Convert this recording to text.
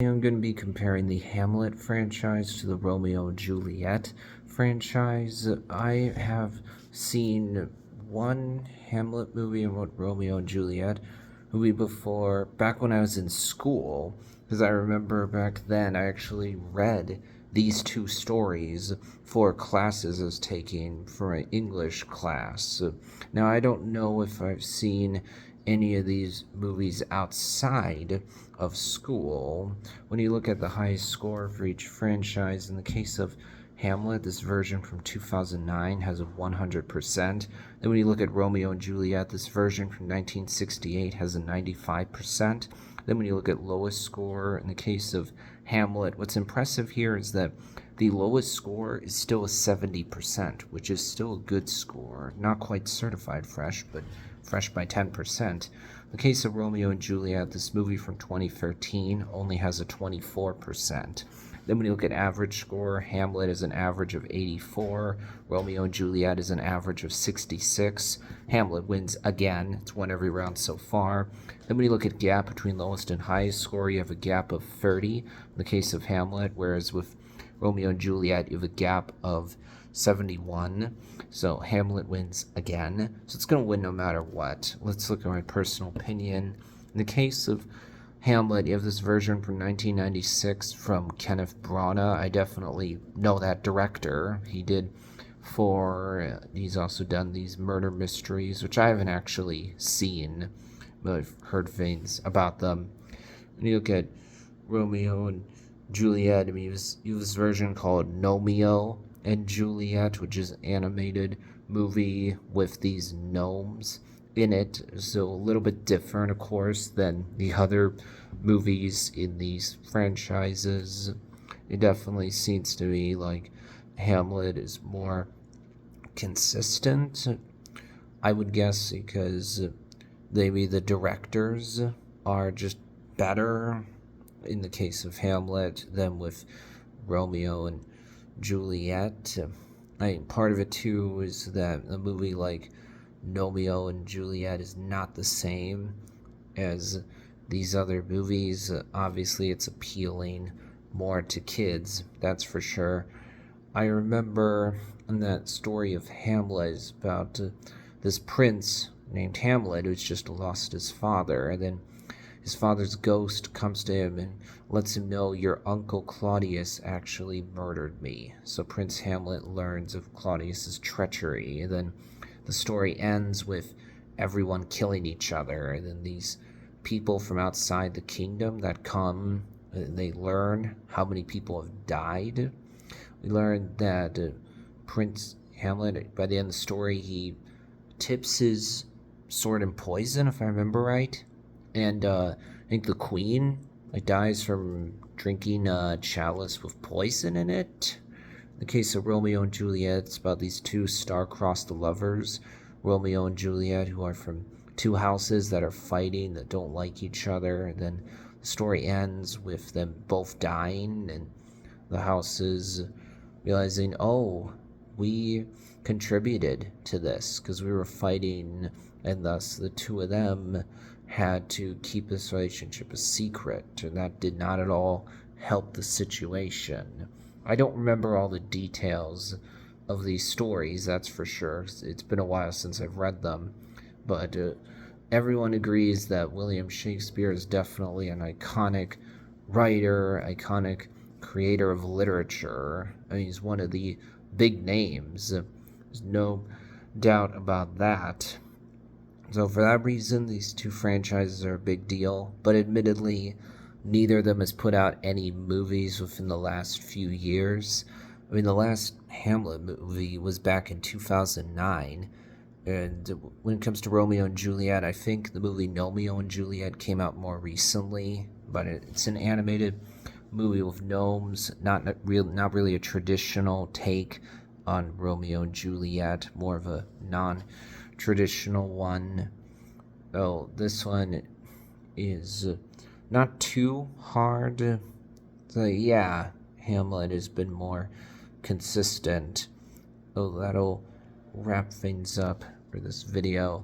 I'm going to be comparing the Hamlet franchise to the Romeo and Juliet franchise. I have seen one Hamlet movie and one Romeo and Juliet movie before, back when I was in school, because I remember back then I actually read these two stories for classes I was taking for my English class. Now, I don't know if I've seen any of these movies outside of school. When you look at the highest score for each franchise, in the case of Hamlet, this version from 2009 has a 100%. Then when you look at Romeo and Juliet, this version from 1968 has a 95%. Then when you look at lowest score, in the case of Hamlet, what's impressive here is that the lowest score is still a 70%, which is still a good score. Not quite certified fresh, but fresh by 10%. In the case of Romeo and Juliet, this movie from 2013 only has a 24%. Then when you look at average score, Hamlet is an average of 84. Romeo and Juliet is an average of 66. Hamlet wins again. It's won every round so far. Then when you look at gap between lowest and highest score, you have a gap of 30 in the case of Hamlet, whereas with Romeo and Juliet, you have a gap of 71. So Hamlet wins again. So it's going to win no matter what. Let's look at my personal opinion. In the case of Hamlet, you have this version from 1996 from Kenneth Branagh. I definitely know that director. He's also done these murder mysteries, which I haven't actually seen, but I've heard things about them. And you look at Romeo and Juliet, you have this version called Romeo and Juliet, which is an animated movie with these gnomes in it, so a little bit different, of course, than the other movies in these franchises. It definitely seems to me like Hamlet is more consistent, I would guess, because maybe the directors are just better in the case of Hamlet than with Romeo and Juliet. Part of it too is that a movie like Romeo and Juliet is not the same as these other movies. Obviously, it's appealing more to kids, that's for sure. I remember in that story of Hamlet is about this prince named Hamlet who's just lost his father, and then his father's ghost comes to him and lets him know your uncle Claudius actually murdered me. So Prince Hamlet learns of Claudius's treachery, and then the story ends with everyone killing each other, and then these people from outside the kingdom that come, and they learn how many people have died. We learn that Prince Hamlet, by the end of the story, he tips his sword in poison, if I remember right. And I think the queen dies from drinking a chalice with poison in it. In the case of Romeo and Juliet, it's about these two star-crossed lovers, Romeo and Juliet, who are from two houses that are fighting, that don't like each other. And then the story ends with them both dying, and the houses realizing, oh, we contributed to this because we were fighting, and thus the two of them had to keep this relationship a secret, and that did not at all help the situation. I don't remember all the details of these stories, that's for sure. It's been a while since I've read them, but everyone agrees that William Shakespeare is definitely an iconic writer, iconic creator of literature. I mean, he's one of the big names. There's no doubt about that. So for that reason, these two franchises are a big deal, but admittedly, neither of them has put out any movies within the last few years. I mean, the last Hamlet movie was back in 2009, and when it comes to Romeo and Juliet, I think the movie Romeo and Juliet came out more recently, but it's an animated movie with gnomes, not really a traditional take on Romeo and Juliet, more of a non-traditional one. Oh, this one is not too hard. So yeah, Hamlet has been more consistent. Oh, that'll wrap things up for this video.